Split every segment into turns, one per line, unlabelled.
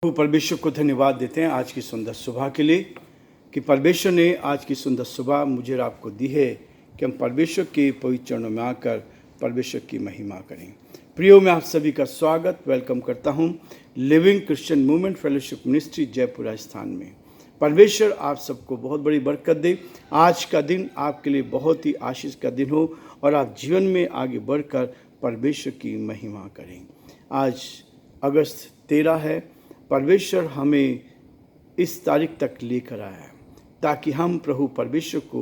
प्रभु परमेश्वर को धन्यवाद देते हैं आज की सुंदर सुबह के लिए कि परमेश्वर ने आज की सुंदर सुबह मुझे और आपको दी है कि हम परमेश्वर के पवित्र चरणों में आकर परमेश्वर की महिमा करें। प्रियो, मैं आप सभी का स्वागत वेलकम करता हूं living Christian movement fellowship ministry Jaipur Rajasthan में। परमेश्वर आप सबको बहुत बड़ी बरकत दे। आज का दिन आपके लिए बहुत ही आशीष का दिन हो और आप जीवन में आगे बढ़कर परमेश्वर की महिमा करें। आज अगस्त 13 है। परमेश्वर हमें इस तारीख तक लेकर आया है ताकि हम प्रभु परमेश्वर को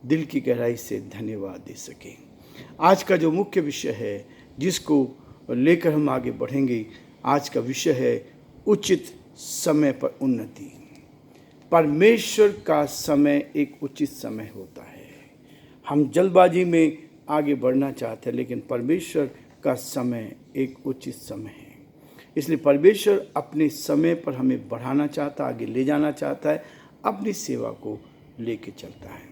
दिल की गहराई से धन्यवाद दे सकें। आज का जो मुख्य विषय है जिसको लेकर हम आगे बढ़ेंगे, आज का विषय है उचित समय पर उन्नति। परमेश्वर का समय एक उचित समय होता है। हम जल्दबाजी में आगे बढ़ना चाहते हैं, लेकिन परमेश्वर का समय एक उचित समय है। इसलिए परमेश्वर अपने समय पर हमें बढ़ाना चाहता है, आगे ले जाना चाहता है, अपनी सेवा को लेके चलता है।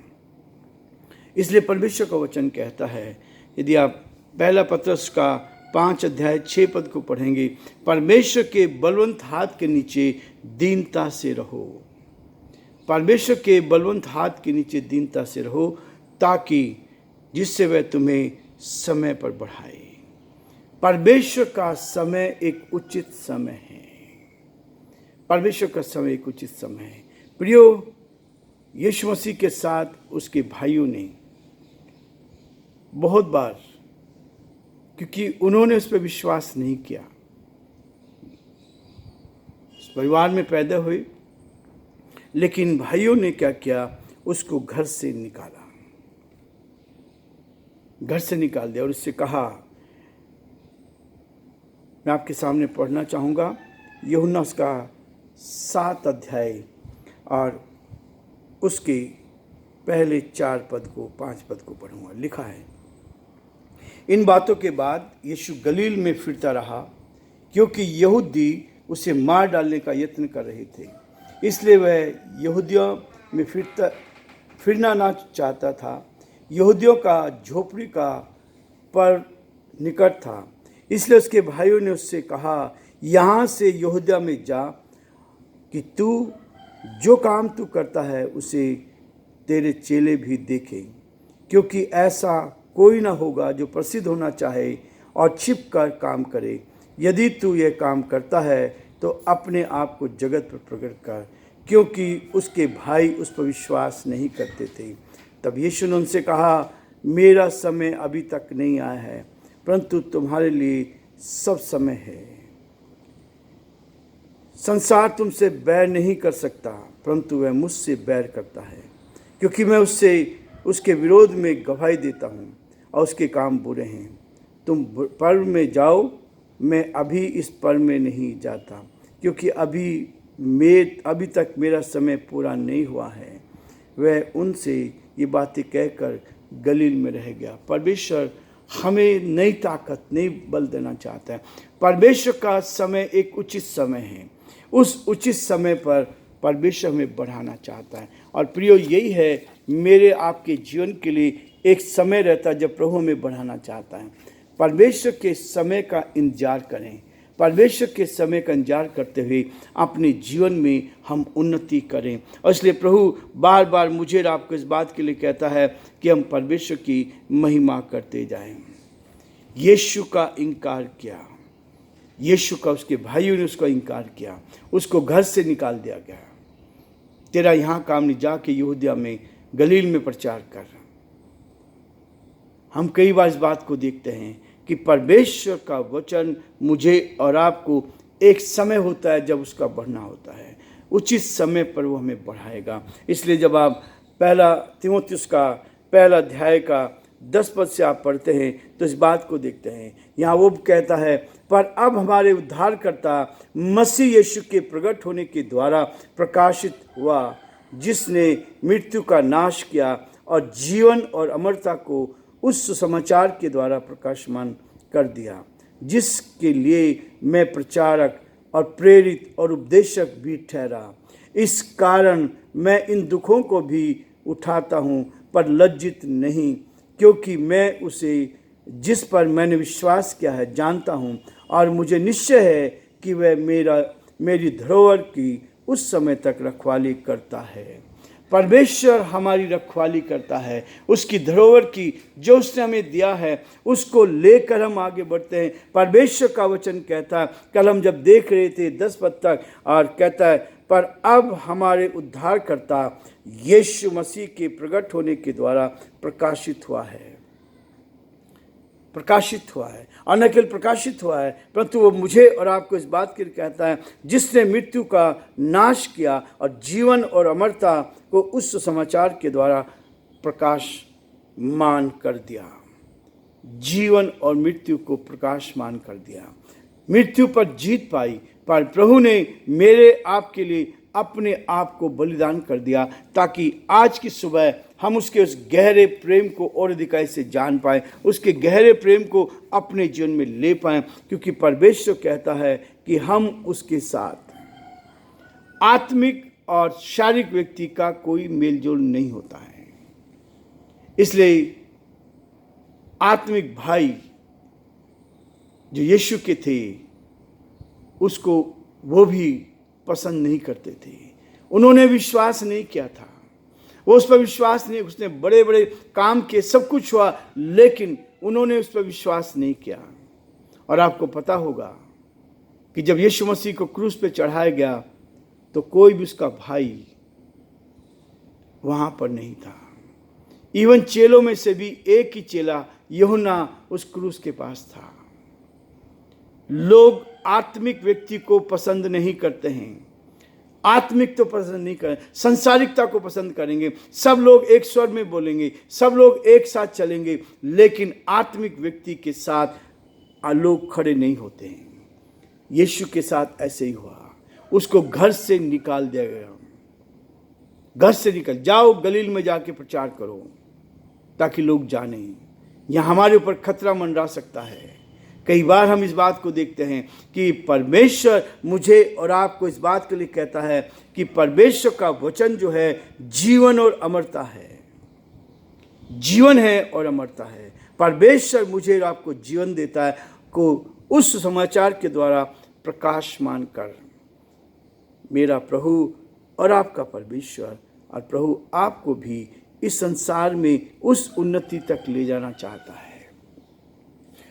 इसलिए परमेश्वर का वचन कहता है, यदि आप पहला पत्रस का 5 अध्याय 6 पद को पढ़ेंगे, परमेश्वर के बलवंत हाथ के नीचे दीनता से रहो। परमेश्वर के बलवंत हाथ के नीचे दीनता से रहो ताकि जिससे वह तुम्हें समय पर बढ़ाए। परमेश्वर का समय एक उचित समय है। परमेश्वर का समय एक उचित समय है। प्रियो, यीशु मसीह के साथ उसके भाइयों ने बहुत बार, क्योंकि उन्होंने उस पर विश्वास नहीं किया, उस परिवार में पैदा हुए, लेकिन भाइयों ने क्या किया, उसको घर से निकाल दिया और उससे कहा, मैं आपके सामने पढ़ना चाहूँगा यूहन्ना उसका 7 अध्याय और उसके पहले 4 पद को 5 पद को पढ़ूँगा। लिखा है, इन बातों के बाद यीशु गलील में फिरता रहा, क्योंकि यहूदी उसे मार डालने का यत्न कर रहे थे। इसलिए वह यहूदियों में फिरना ना चाहता था। यहूदियों का झोपड़ी का पर निकट था, इसलिए उसके भाइयों ने उससे कहा, यहाँ से यहूदिया में जा कि तू जो काम तू करता है उसे तेरे चेले भी देखें, क्योंकि ऐसा कोई ना होगा जो प्रसिद्ध होना चाहे और छिप कर काम करे। यदि तू यह काम करता है तो अपने आप को जगत पर प्रकट कर, क्योंकि उसके भाई उस पर विश्वास नहीं करते थे। तब यीशु ने उनसे कहा, मेरा समय अभी तक नहीं आया है, परंतु तुम्हारे लिए सब समय है। संसार तुमसे बैर नहीं कर सकता, परंतु वह मुझसे बैर करता है, क्योंकि मैं उसके विरोध में गवाही देता हूँ और उसके काम बुरे हैं। तुम पर्व में जाओ, मैं अभी इस पर्व में नहीं जाता, क्योंकि अभी तक मेरा समय पूरा नहीं हुआ है। वह उनसे ये बातें कहकर गलील में रह गया। परमेश्वर हमें नई ताकत, नई बल देना चाहता है। परमेश्वर का समय एक उचित समय है। उस उचित समय पर परमेश्वर हमें बढ़ाना चाहता है। और प्रियो, यही है मेरे आपके जीवन के लिए एक समय रहता है जब प्रभु हमें बढ़ाना चाहता है। परमेश्वर के समय का इंतजार करें। परमेश्वर के समय का इंतजार करते हुए अपने जीवन में हम उन्नति करें। और इसलिए प्रभु बार बार मुझे और आपको इस बात के लिए कहता है कि हम परमेश्वर की महिमा करते जाएं। यीशु का इनकार किया, यीशु का उसके भाइयों ने उसका इनकार किया, उसको घर से निकाल दिया गया। तेरा यहाँ काम नहीं, जाके यहूदिया में गलील में प्रचार कर। हम कई बार इस बात को देखते हैं कि परमेश्वर का वचन मुझे और आपको एक समय होता है जब उसका बढ़ना होता है। उचित समय पर वो हमें बढ़ाएगा। इसलिए जब आप पहला तीमुथियुस का पहला अध्याय का 10 पद से आप पढ़ते हैं तो इस बात को देखते हैं। यहाँ वो कहता है, पर अब हमारे उद्धारकर्ता मसीह यीशु के प्रकट होने के द्वारा प्रकाशित हुआ, जिसने मृत्यु का नाश किया और जीवन और अमरता को उस सुसमाचार के द्वारा प्रकाशमान कर दिया, जिसके लिए मैं प्रचारक और प्रेरित और उपदेशक भी ठहरा। इस कारण मैं इन दुखों को भी उठाता हूँ, पर लज्जित नहीं, क्योंकि मैं उसे जिस पर मैंने विश्वास किया है जानता हूँ, और मुझे निश्चय है कि वह मेरी धरोहर की उस समय तक रखवाली करता है। परमेश्वर हमारी रखवाली करता है, उसकी धरोहर की जो उसने हमें दिया है उसको लेकर हम आगे बढ़ते हैं। परमेश्वर का वचन कहता है, कल हम जब देख रहे थे 10 पद तक, और कहता है पर अब हमारे उद्धारकर्ता यीशु मसीह के प्रकट होने के द्वारा प्रकाशित हुआ है और न केवल प्रकाशित हुआ है परंतु वो मुझे और आपको इस बात के लिए कहता है, जिसने मृत्यु का नाश किया और जीवन और अमरता को उस समाचार के द्वारा प्रकाशमान कर दिया। जीवन और मृत्यु को प्रकाशमान कर दिया। मृत्यु पर जीत पाई, पर प्रभु ने मेरे आपके लिए अपने आप को बलिदान कर दिया ताकि आज की सुबह हम उसके उस गहरे प्रेम को और अधिकाई से जान पाएं, उसके गहरे प्रेम को अपने जीवन में ले पाएं, क्योंकि परमेश्वर कहता है कि हम उसके साथ आत्मिक और शारीरिक व्यक्ति का कोई मेलजोल नहीं होता है। इसलिए आत्मिक भाई जो यीशु के थे उसको वो भी पसंद नहीं करते थे, उन्होंने विश्वास नहीं किया था, वो उस पर विश्वास नहीं, उसने बड़े बड़े काम किए, सब कुछ हुआ, लेकिन उन्होंने उस पर विश्वास नहीं किया। और आपको पता होगा कि जब यीशु मसीह को क्रूस पे चढ़ाया गया तो कोई भी उसका भाई वहां पर नहीं था। इवन चेलों में से भी एक ही चेला यूहन्ना उस क्रूस के पास था। लोग आत्मिक व्यक्ति को पसंद नहीं करते हैं, आत्मिक तो पसंद नहीं करें, संसारिकता को पसंद करेंगे। सब लोग एक स्वर में बोलेंगे, सब लोग एक साथ चलेंगे, लेकिन आत्मिक व्यक्ति के साथ लोग खड़े नहीं होते हैं। यीशु के साथ ऐसे ही हुआ, उसको घर से निकाल दिया गया। घर से निकल जाओ, गलील में जाके प्रचार करो ताकि लोग जाने। यहाँ हमारे ऊपर खतरा मंडरा सकता है। कई बार हम इस बात को देखते हैं कि परमेश्वर मुझे और आपको इस बात के लिए कहता है कि परमेश्वर का वचन जो है जीवन और अमरता है, जीवन है और अमरता है। परमेश्वर मुझे और आपको जीवन देता है को उस समाचार के द्वारा प्रकाशमान कर। मेरा प्रभु और आपका परमेश्वर और प्रभु आपको भी इस संसार में उस उन्नति तक ले जाना चाहता है।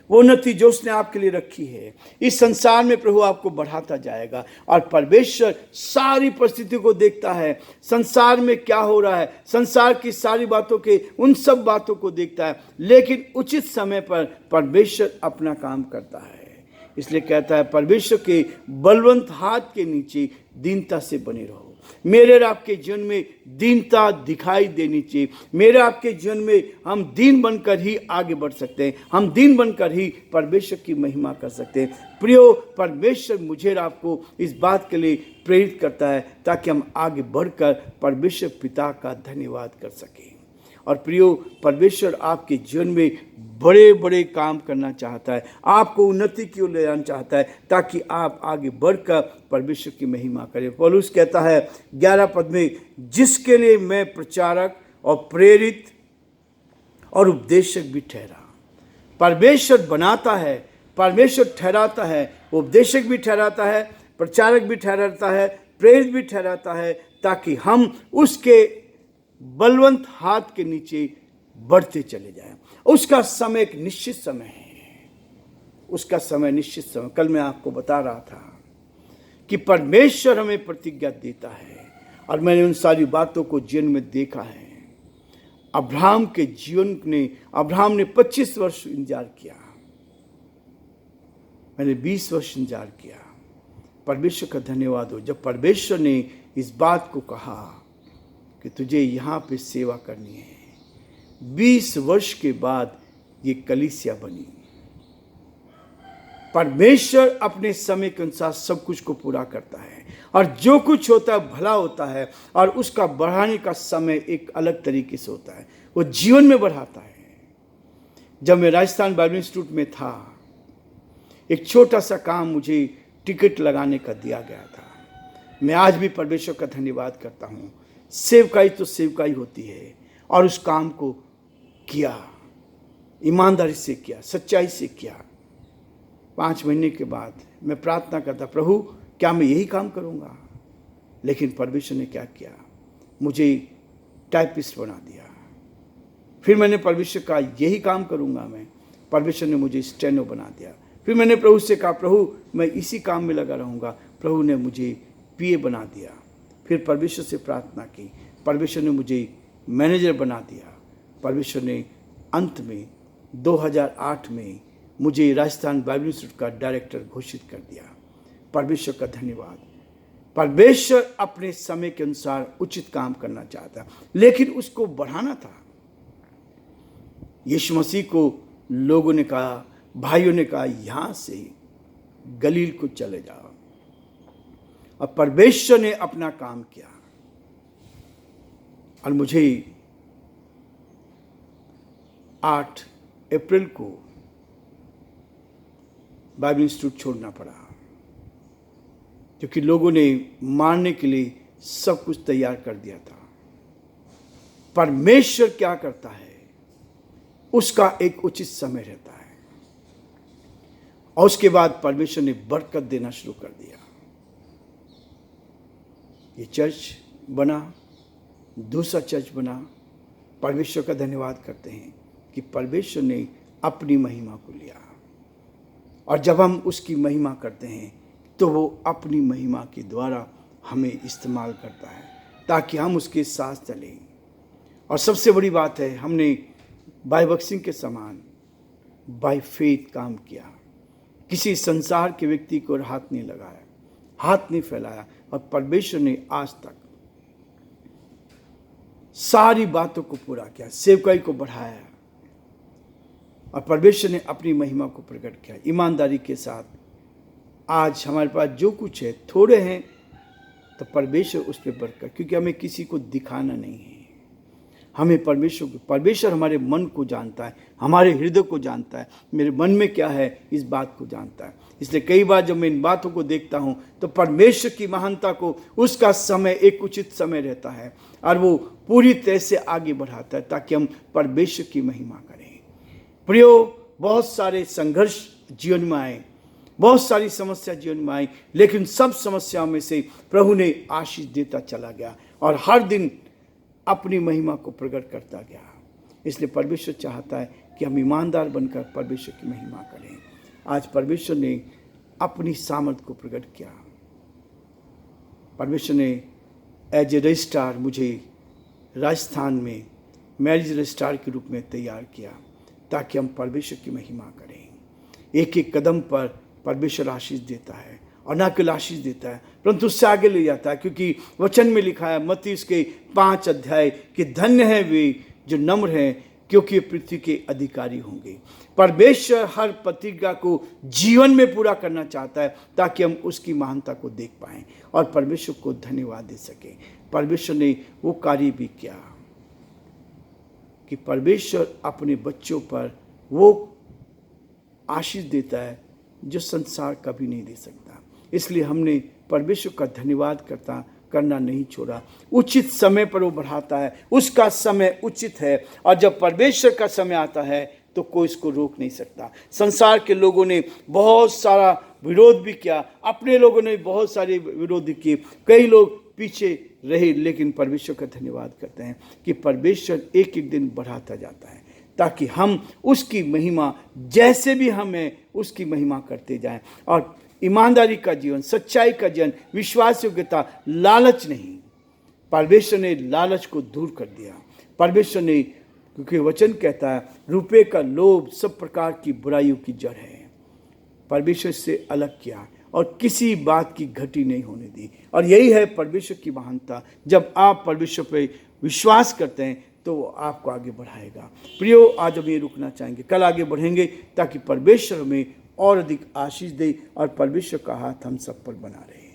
वो उन्नति जो उसने आपके लिए रखी है, इस संसार में प्रभु आपको बढ़ाता जाएगा। और परमेश्वर सारी परिस्थितियों को देखता है, संसार में क्या हो रहा है, संसार की सारी बातों के उन सब बातों को देखता है, लेकिन उचित समय पर परमेश्वर अपना काम करता है। इसलिए कहता है परमेश्वर के बलवंत हाथ के नीचे दीनता से बने रहो। मेरे और आपके जीवन में दीनता दिखाई देनी चाहिए। मेरे आपके जीवन में हम दीन बनकर ही आगे बढ़ सकते हैं, हम दीन बनकर ही परमेश्वर की महिमा कर सकते हैं। प्रियो, परमेश्वर मुझे और आपको इस बात के लिए प्रेरित करता है ताकि हम आगे बढ़कर परमेश्वर पिता का धन्यवाद कर सकें। और प्रियो, परमेश्वर आपके जीवन में बड़े बड़े काम करना चाहता है, आपको उन्नति की ओर ले जाना चाहता है ताकि आप आगे बढ़कर परमेश्वर की महिमा करें। पौलुस कहता है 11 पद में, जिसके लिए मैं प्रचारक और प्रेरित और उपदेशक भी ठहरा। परमेश्वर बनाता है, परमेश्वर ठहराता है, उपदेशक भी ठहराता है, प्रचारक भी ठहराता है, प्रेरित भी ठहराता है, ताकि हम उसके बलवंत हाथ के नीचे बढ़ते चले जाएं। उसका समय एक निश्चित समय है, उसका समय निश्चित समय। कल मैं आपको बता रहा था कि परमेश्वर हमें प्रतिज्ञा देता है, और मैंने उन सारी बातों को जीवन में देखा है। अब्राहम के जीवन ने, अब्राहम ने 25 वर्ष इंतजार किया, मैंने 20 वर्ष इंतजार किया। परमेश्वर का धन्यवाद हो, जब परमेश्वर ने इस बात को कहा कि तुझे यहाँ पे सेवा करनी है, 20 वर्ष के बाद ये कलीसिया बनी। परमेश्वर अपने समय के अनुसार सब कुछ को पूरा करता है, और जो कुछ होता है भला होता है, और उसका बढ़ाने का समय एक अलग तरीके से होता है, वो जीवन में बढ़ाता है। जब मैं राजस्थान बाइबल इंस्टीट्यूट में था, एक छोटा सा काम मुझे टिकट लगाने का दिया गया था। मैं आज भी परमेश्वर का धन्यवाद करता हूँ। सेवकाई तो सेवकाई होती है, और उस काम को किया, ईमानदारी से किया, सच्चाई से किया। 5 महीने के बाद मैं प्रार्थना करता, प्रभु क्या मैं यही काम करूँगा? लेकिन परमेश्वर ने क्या किया, मुझे टाइपिस्ट बना दिया। फिर मैंने परमेश्वर का यही काम करूँगा मैं, परमेश्वर ने मुझे स्टेनो बना दिया। फिर मैंने प्रभु से कहा, प्रभु मैं इसी काम में लगा रहूँगा। प्रभु ने मुझे पीए बना दिया। फिर परमेश्वर से प्रार्थना की, परमेश्वर ने मुझे मैनेजर बना दिया। परमेश्वर ने अंत में 2008 में मुझे राजस्थान बाइबल इंस्टीट्यूट का डायरेक्टर घोषित कर दिया। परमेश्वर का धन्यवाद। परमेश्वर अपने समय के अनुसार उचित काम करना चाहता, लेकिन उसको बढ़ाना था। यीशु मसीह को लोगों ने कहा, भाइयों ने कहा, यहाँ से गलील को चले जाओ। और परमेश्वर ने अपना काम किया और मुझे 8 अप्रैल को बाइबल इंस्टीट्यूट छोड़ना पड़ा, क्योंकि लोगों ने मारने के लिए सब कुछ तैयार कर दिया था। परमेश्वर क्या करता है, उसका एक उचित समय रहता है। और उसके बाद परमेश्वर ने बरकत देना शुरू कर दिया। ये चर्च बना, दूसरा चर्च बना। परमेश्वर का धन्यवाद करते हैं कि परमेश्वर ने अपनी महिमा को लिया, और जब हम उसकी महिमा करते हैं तो वो अपनी महिमा के द्वारा हमें इस्तेमाल करता है ताकि हम उसके साथ चलें। और सबसे बड़ी बात है, हमने बाय बक्सिंग के समान बाय फेथ काम किया। किसी संसार के व्यक्ति को हाथ नहीं लगाया, हाथ नहीं फैलाया, और परमेश्वर ने आज तक सारी बातों को पूरा किया, सेवकाई को बढ़ाया, और परमेश्वर ने अपनी महिमा को प्रकट किया ईमानदारी के साथ। आज हमारे पास जो कुछ है, थोड़े हैं तो परमेश्वर उस पर बरकत, क्योंकि हमें किसी को दिखाना नहीं है। हमें परमेश्वर हमारे मन को जानता है, हमारे हृदय को जानता है, मेरे मन में क्या है इस बात को जानता है। इसलिए कई बार जब मैं इन बातों को देखता हूँ तो परमेश्वर की महानता को, उसका समय एक उचित समय रहता है और वो पूरी तरह से आगे बढ़ाता है ताकि हम परमेश्वर की महिमा करें। प्रियो, बहुत सारे संघर्ष जीवन में आए, बहुत सारी समस्या जीवन में आई, लेकिन सब समस्याओं में से प्रभु ने आशीष देता चला गया और हर दिन अपनी महिमा को प्रकट करता गया। इसलिए परमेश्वर चाहता है कि हम ईमानदार बनकर परमेश्वर की महिमा करें। आज परमेश्वर ने अपनी सामर्थ को प्रकट किया। परमेश्वर ने एज ए रजिस्ट्रार मुझे राजस्थान में मैरिज रजिस्ट्रार के रूप में तैयार किया ताकि हम परमेश्वर की महिमा करें। एक एक कदम पर परमेश्वर आशीष देता है, और न केवल आशीष देता है परंतु उससे आगे ले जाता है, क्योंकि वचन में लिखा है मत्ती उसके 5 अध्याय कि धन्य है वे जो नम्र हैं, क्योंकि पृथ्वी के अधिकारी होंगे। परमेश्वर हर प्रतिज्ञा को जीवन में पूरा करना चाहता है ताकि हम उसकी महानता को देख पाएं और परमेश्वर को धन्यवाद दे सकें। परमेश्वर ने वो कार्य भी किया कि परमेश्वर अपने बच्चों पर वो आशीष देता है जो संसार कभी नहीं दे सकता। इसलिए हमने परमेश्वर का धन्यवाद करना नहीं छोड़ा। उचित समय पर वो बढ़ाता है, उसका समय उचित है, और जब परमेश्वर का समय आता है तो कोई इसको रोक नहीं सकता। संसार के लोगों ने बहुत सारा विरोध भी किया, अपने लोगों ने बहुत सारे विरोध किए, कई लोग पीछे रहे, लेकिन परमेश्वर का धन्यवाद करते हैं कि परमेश्वर एक एक दिन बढ़ाता जाता है ताकि हम उसकी महिमा, जैसे भी हमें उसकी महिमा करते जाएं। और ईमानदारी का जीवन, सच्चाई का जीवन, विश्वास योग्यता, लालच नहीं। परमेश्वर ने लालच को दूर कर दिया। परमेश्वर ने, क्योंकि वचन कहता है रुपये का लोभ सब प्रकार की बुराइयों की जड़ है, परमेश्वर से अलग किया और किसी बात की घटी नहीं होने दी। और यही है परमेश्वर की महानता। जब आप परमेश्वर पर विश्वास करते हैं तो वो आपको आगे बढ़ाएगा। प्रियो, आज हम ये रुकना चाहेंगे, कल आगे बढ़ेंगे ताकि परमेश्वर हमें और अधिक आशीष दे और परमेश्वर का हाथ हम सब पर बना रहे।